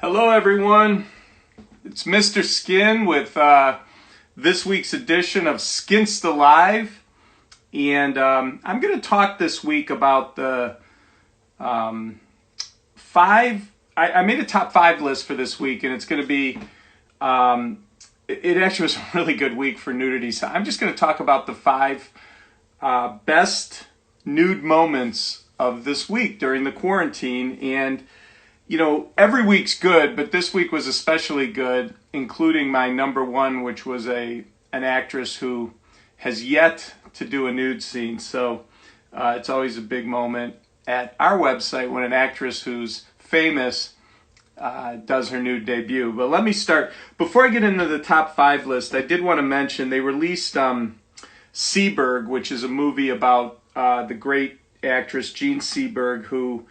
Hello everyone, it's Mr. Skin with this week's edition of Skinsta Live, and I'm going to talk this week about the I made a top 5 list for this week, and it's going to be, it actually was a really good week for nudity, so I'm just going to talk about the 5 best nude moments of this week during the quarantine. And you know, every week's good, but this week was especially good, including my number one, which was an actress who has yet to do a nude scene. So it's always a big moment at our website when an actress who's famous does her nude debut. But let me start. Before I get into the top 5 list, I did want to mention they released Seberg, which is a movie about the great actress Jean Seberg, who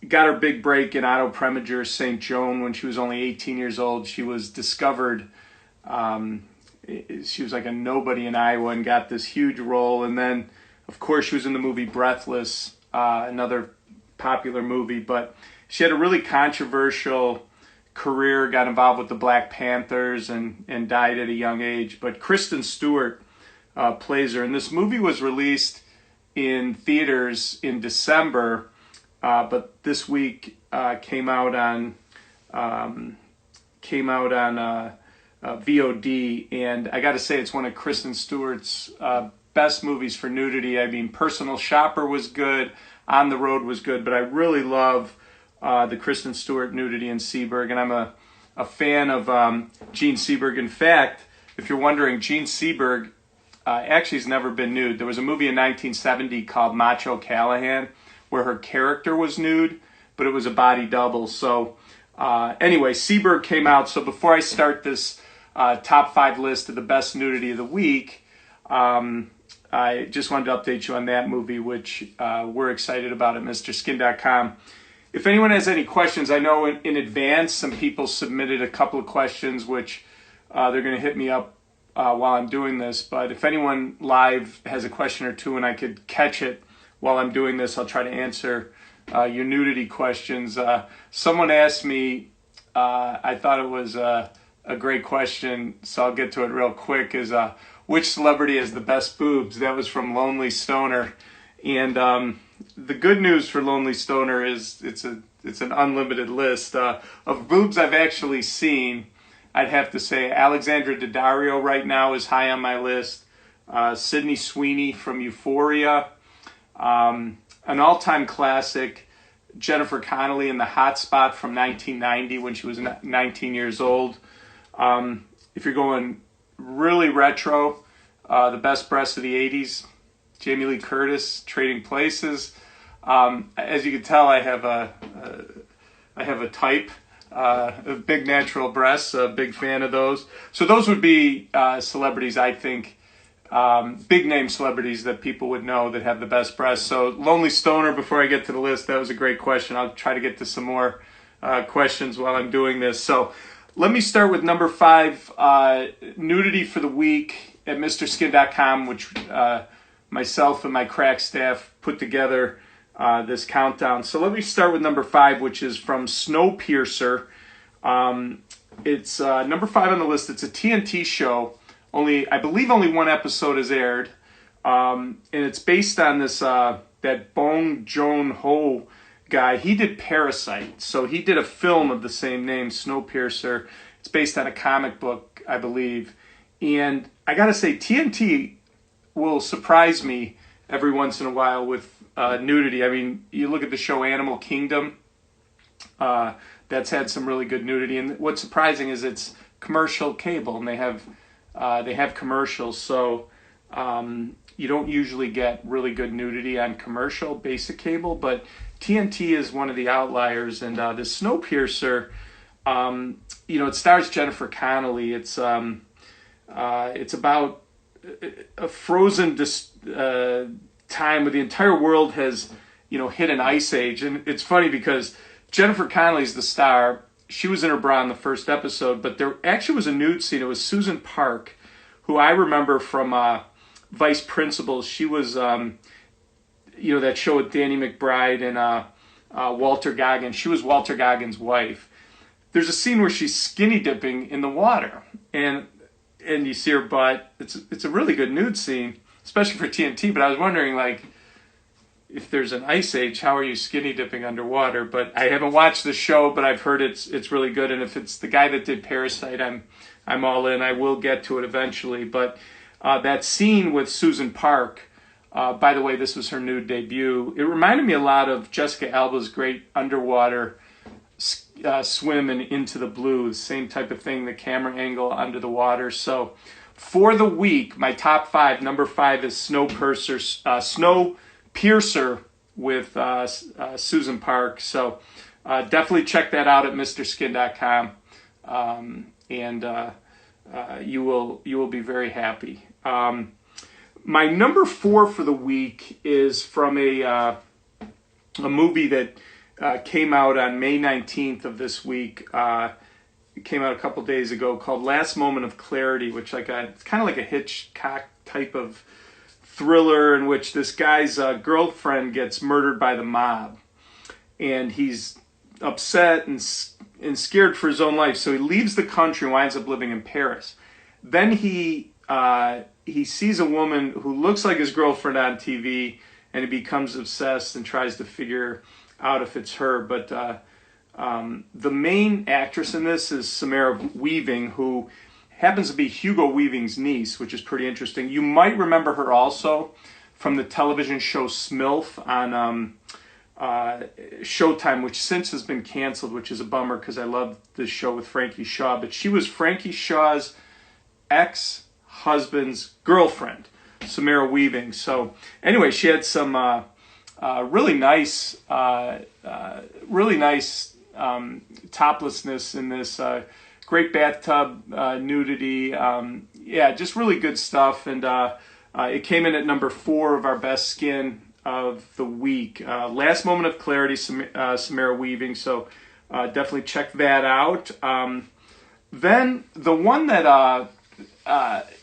got her big break in Otto Premiger's St. Joan when she was only 18 years old. She was discovered, she was like a nobody in Iowa and got this huge role. And then, of course, she was in the movie Breathless, another popular movie. But she had a really controversial career, got involved with the Black Panthers and died at a young age. But Kristen Stewart plays her. And this movie was released in theaters in December. But this week came out on VOD, and I got to say it's one of Kristen Stewart's best movies for nudity. I mean, Personal Shopper was good, On the Road was good, but I really love the Kristen Stewart nudity in Seberg, and I'm a fan of Jean Seberg. In fact, if you're wondering, Jean Seberg actually has never been nude. There was a movie in 1970 called Macho Callahan, where her character was nude, but it was a body double. So anyway, Seberg came out. So before I start this top 5 list of the best nudity of the week, I just wanted to update you on that movie, which we're excited about at MrSkin.com. If anyone has any questions, I know in advance some people submitted a couple of questions, which they're going to hit me up while I'm doing this. But if anyone live has a question or two and I could catch it while I'm doing this, I'll try to answer your nudity questions. Someone asked me, I thought it was a great question, so I'll get to it real quick, is which celebrity has the best boobs? That was from Lonely Stoner. And the good news for Lonely Stoner is it's an unlimited list. Of boobs I've actually seen, I'd have to say Alexandra Daddario right now is high on my list. Sydney Sweeney from Euphoria. An all-time classic, Jennifer Connelly in The Hot Spot from 1990 when she was 19 years old. If you're going really retro, the best breasts of the 80s, Jamie Lee Curtis, Trading Places. As you can tell, I have a type, of big natural breasts, a big fan of those. So those would be celebrities, I think, big name celebrities that people would know that have the best breasts. So Lonely Stoner, before I get to the list, that was a great question. I'll try to get to some more questions while I'm doing this. So let me start with number 5, nudity for the week at MrSkin.com, which myself and my crack staff put together this countdown. So let me start with number 5, which is from Snowpiercer. It's number 5 on the list. It's a TNT show. I believe only one episode has aired, and it's based on this that Bong Joon-ho guy. He did Parasite, so he did a film of the same name, Snowpiercer. It's based on a comic book, I believe, and I gotta say, TNT will surprise me every once in a while with nudity. I mean, you look at the show Animal Kingdom, that's had some really good nudity, and what's surprising is it's commercial cable, and they have commercials, so you don't usually get really good nudity on commercial basic cable, but TNT is one of the outliers. And the Snowpiercer, it stars Jennifer Connelly. It's about a frozen time where the entire world has hit an ice age. And it's funny because Jennifer Connelly's the star. She was in her bra in the first episode, but there actually was a nude scene. It was Susan Park, who I remember from Vice Principals. She was, that show with Danny McBride and Walter Goggins. She was Walter Goggins' wife. There's a scene where she's skinny dipping in the water, and you see her butt. It's a really good nude scene, especially for TNT. But I was wondering, like, if there's an ice age, how are you skinny dipping underwater? But I haven't watched the show, but I've heard it's really good. And if it's the guy that did Parasite, I'm all in. I will get to it eventually. But that scene with Susan Park, by the way, this was her nude debut. It reminded me a lot of Jessica Alba's great underwater swim and Into the Blue, the same type of thing, the camera angle under the water. So for the week, my top 5, number 5 is Snowpiercer with Susan Park. So definitely check that out at MrSkin.com, and you will be very happy. My number 4 for the week is from a movie that came out on May 19th of this week. It came out a couple days ago, called Last Moment of Clarity, which it's kind of like a Hitchcock type of thriller in which this guy's girlfriend gets murdered by the mob, and he's upset and scared for his own life, so he leaves the country and winds up living in Paris. Then he sees a woman who looks like his girlfriend on TV, and he becomes obsessed and tries to figure out if it's her. But the main actress in this is Samara Weaving, who happens to be Hugo Weaving's niece, which is pretty interesting. You might remember her also from the television show Smilf on Showtime, which since has been canceled, which is a bummer because I love this show with Frankie Shaw. But she was Frankie Shaw's ex-husband's girlfriend, Samara Weaving. So anyway, she had some really nice toplessness in this. Great bathtub nudity. Just really good stuff. And it came in at number 4 of our best skin of the week. Last Moment of Clarity, Samara Weaving. So definitely check that out. Then the one that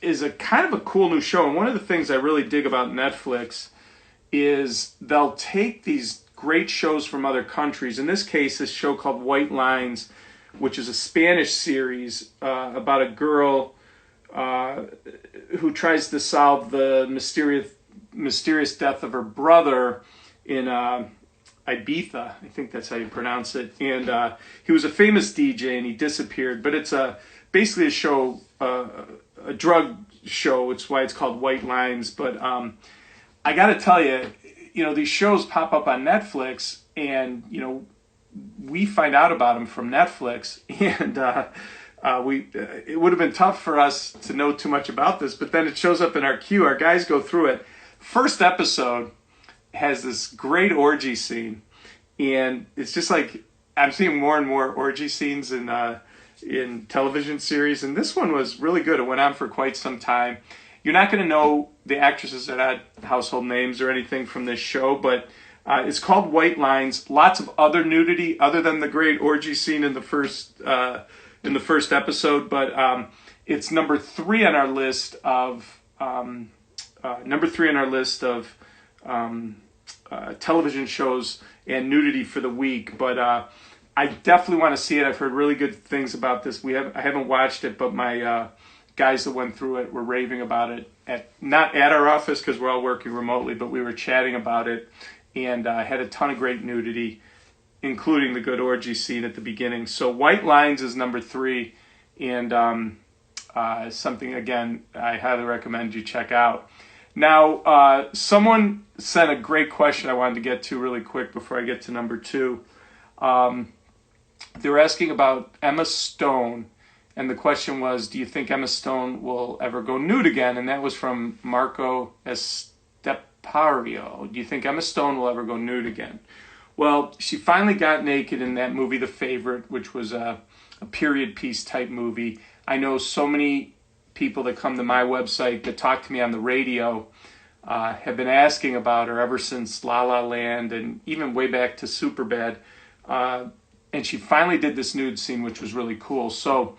is a kind of a cool new show, and one of the things I really dig about Netflix is they'll take these great shows from other countries. In this case, this show called White Lines, which is a Spanish series about a girl who tries to solve the mysterious death of her brother in Ibiza. I think that's how you pronounce it. And he was a famous DJ, and he disappeared. But it's basically a show, a drug show. It's why it's called White Lines. But I got to tell you, these shows pop up on Netflix, and we find out about them from Netflix, and it would have been tough for us to know too much about this, but then it shows up in our queue. Our guys go through it. First episode has this great orgy scene, and it's just like I'm seeing more and more orgy scenes in television series, and this one was really good. It went on for quite some time. You're not going to know the actresses that had household names or anything from this show, but it's called White Lines. Lots of other nudity other than the great orgy scene in the first episode, but it's number 3 on our list of television shows and nudity for the week. But I definitely want to see it. I've heard really good things about this. I haven't watched it, but my guys that went through it were raving about it. Not at our office because we're all working remotely, but we were chatting about it, and had a ton of great nudity, including the good orgy scene at the beginning. So White Lines is number 3, and something, again, I highly recommend you check out. Now, someone sent a great question I wanted to get to really quick before I get to number 2. They were asking about Emma Stone, and the question was, do you think Emma Stone will ever go nude again? And that was from Marco Estepario. Do you think Emma Stone will ever go nude again? Well, she finally got naked in that movie, The Favorite, which was a period piece type movie. I know so many people that come to my website that talk to me on the radio have been asking about her ever since La La Land and even way back to Superbad. And she finally did this nude scene, which was really cool. So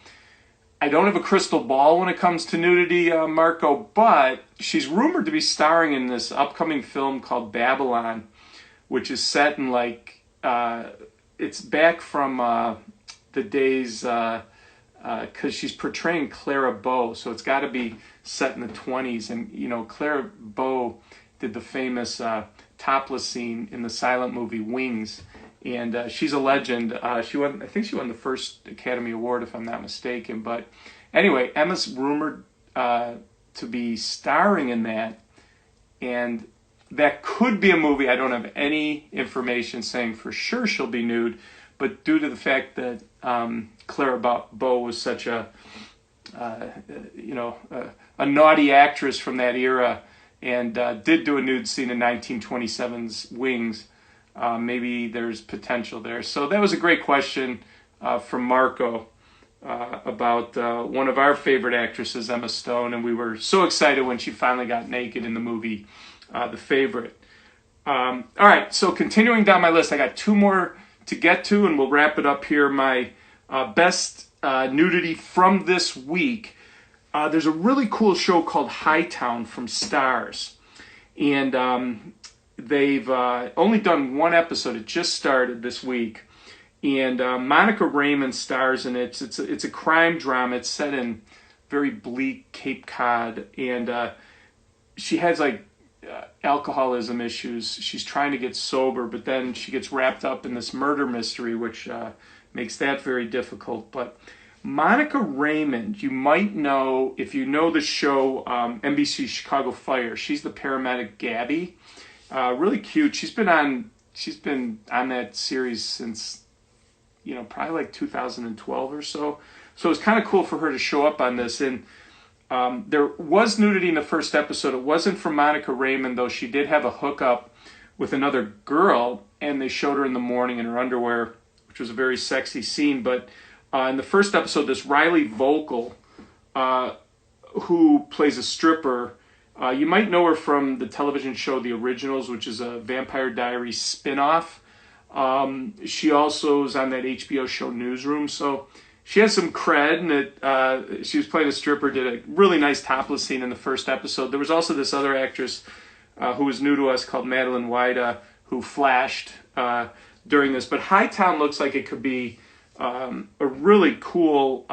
I don't have a crystal ball when it comes to nudity, Marco, but she's rumored to be starring in this upcoming film called Babylon, which is set in like it's back from the days because she's portraying Clara Bow, so it's got to be set in the 20s. And Clara Bow did the famous topless scene in the silent movie Wings, and she's a legend. I think she won the first Academy Award, if I'm not mistaken. But anyway, Emma's rumored to be starring in that, and that could be a movie. I don't have any information saying for sure she'll be nude, but due to the fact that Clara Bow was such a naughty actress from that era, and did do a nude scene in 1927's Wings, maybe there's potential there. So that was a great question from Marco about one of our favorite actresses, Emma Stone, and we were so excited when she finally got naked in the movie The Favorite. All right, so continuing down my list, I got two more to get to, and we'll wrap it up here. My best nudity from this week. There's a really cool show called Hightown from Starz, and they've only done one episode. It just started this week, and Monica Raymond stars in it. It's a crime drama. It's set in very bleak Cape Cod, and she has alcoholism issues. She's trying to get sober, but then she gets wrapped up in this murder mystery, which makes that very difficult. But Monica Raymond, you might know if you know the show NBC Chicago Fire. She's the paramedic Gabby. Really cute. She's been on that series since probably 2012 or so. So it's kind of cool for her to show up on this. And there was nudity in the first episode. It wasn't from Monica Raymond, though. She did have a hookup with another girl, and they showed her in the morning in her underwear, which was a very sexy scene. But in the first episode, this Riley Vocal, who plays a stripper, you might know her from the television show The Originals, which is a Vampire Diaries spin-off. She also was on that HBO show Newsroom, so she has some cred, and she was playing a stripper, did a really nice topless scene in the first episode. There was also this other actress who was new to us called Madeline Wida, who flashed during this. But Hightown looks like it could be a really cool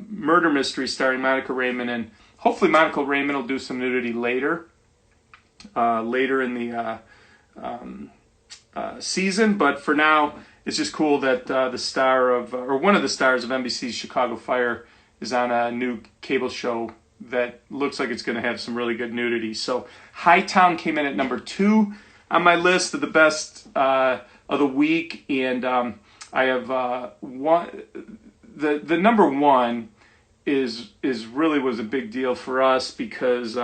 murder mystery starring Monica Raymond, and hopefully Monica Raymond will do some nudity later in the season. But for now, it's just cool that the star of, or one of the stars of NBC's Chicago Fire is on a new cable show that looks like it's going to have some really good nudity. So Hightown came in at number 2 on my list of the best of the week, and I have one. The number 1 is really was a big deal for us because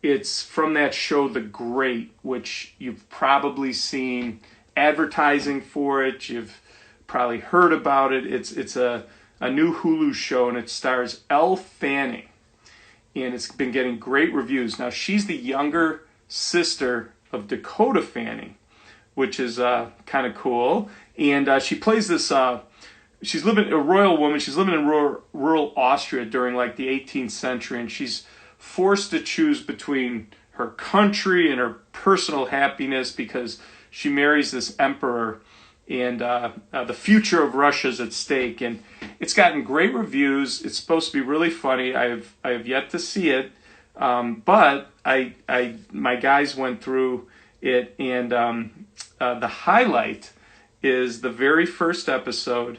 it's from that show The Great, which you've probably seen advertising for it. You've probably heard about it. It's a new Hulu show, and it stars Elle Fanning, and it's been getting great reviews. Now, she's the younger sister of Dakota Fanning, which is kind of cool. And she plays this. She's a royal woman. She's living in rural Austria during the 18th century, and she's forced to choose between her country and her personal happiness because she marries this emperor, and the future of Russia's at stake. And it's gotten great reviews. It's supposed to be really funny. I have yet to see it, but my guys went through it, and the highlight is the very first episode.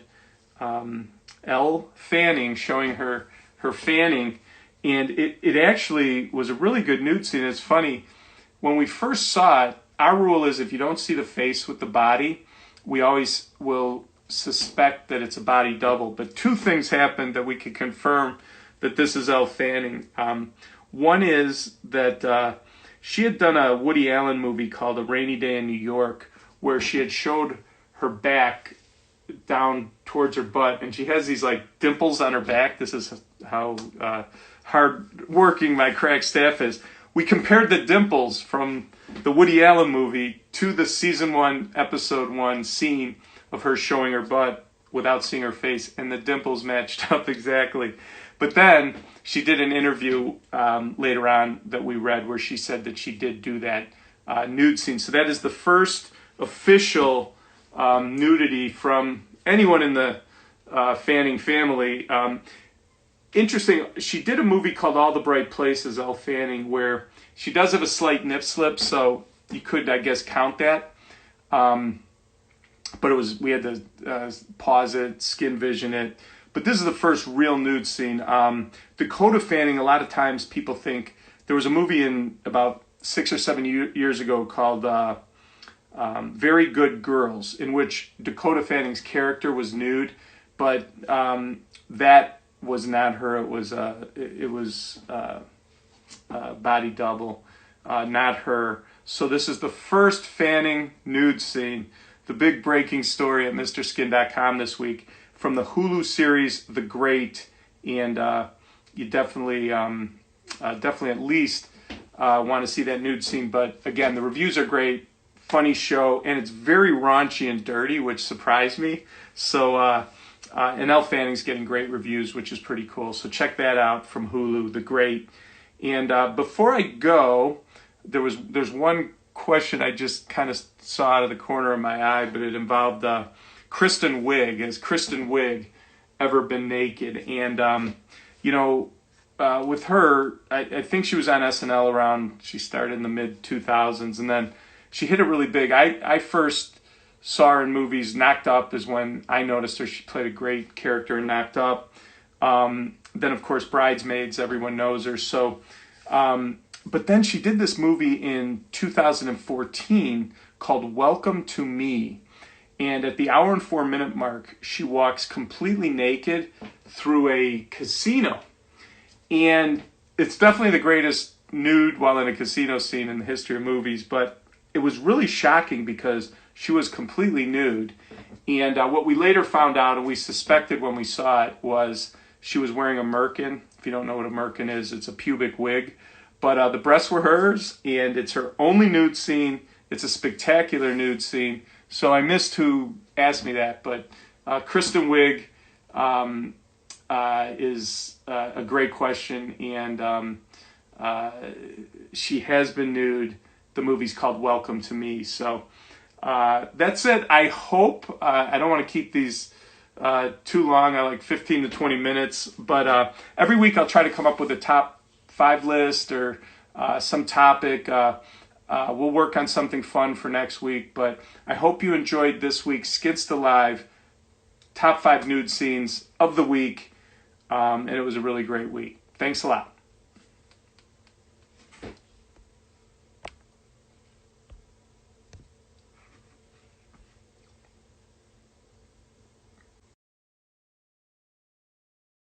Elle Fanning showing her fanning, and it actually was a really good nude scene. It's funny, when we first saw it, our rule is if you don't see the face with the body, we always will suspect that it's a body double. But 2 things happened that we could confirm that this is Elle Fanning. One is that she had done a Woody Allen movie called A Rainy Day in New York, where she had showed her back down towards her butt, and she has these dimples on her back. This is how hard working my crack staff is. We compared the dimples from the Woody Allen movie to the season 1, episode 1 scene of her showing her butt without seeing her face, and the dimples matched up exactly. But then she did an interview later on that we read where she said that she did do that nude scene. So that is the first official nudity from anyone in the Fanning family. Interesting, she did a movie called All the Bright Places, Elle Fanning, where she does have a slight nip slip, so you could, I guess, count that. But we had to pause it, skin vision it. But this is the first real nude scene. Dakota Fanning, a lot of times people think, there was a movie in about 6 or 7 years ago called Very Good Girls, in which Dakota Fanning's character was nude, but that was not her. It was body double, not her. So this is the first Fanning nude scene. The big breaking story at MrSkin.com this week from the Hulu series The Great, and you definitely at least want to see that nude scene. But again, the reviews are great, funny show, and it's very raunchy and dirty, which surprised me. So and Elle Fanning's getting great reviews, which is pretty cool. So check that out from Hulu, The Great. And before I go, there's one question I just kind of saw out of the corner of my eye, but it involved Kristen Wiig. Has Kristen Wiig ever been naked? And with her, I think she was on SNL around, she started in the mid-2000s, and then she hit it really big. I first saw her in movies. Knocked Up is when I noticed her. She played a great character in Knocked Up. Then, of course, Bridesmaids, everyone knows her. So, but then she did this movie in 2014 called Welcome to Me. And at the hour and 4 minute mark, she walks completely naked through a casino. And it's definitely the greatest nude while in a casino scene in the history of movies. But it was really shocking because she was completely nude. And what we later found out, and we suspected when we saw it, was she was wearing a merkin. If you don't know what a merkin is, it's a pubic wig. But the breasts were hers, and it's her only nude scene. It's a spectacular nude scene. So I missed who asked me that, but Kristen Wiig is a great question, and she has been nude. The movie's called Welcome to Me. So that's it. I hope, I don't want to keep these too long. I like 15 to 20 minutes, but every week I'll try to come up with a top 5 list or some topic. We'll work on something fun for next week, but I hope you enjoyed this week's Skidsta Live top 5 nude scenes of the week, and it was a really great week. Thanks a lot.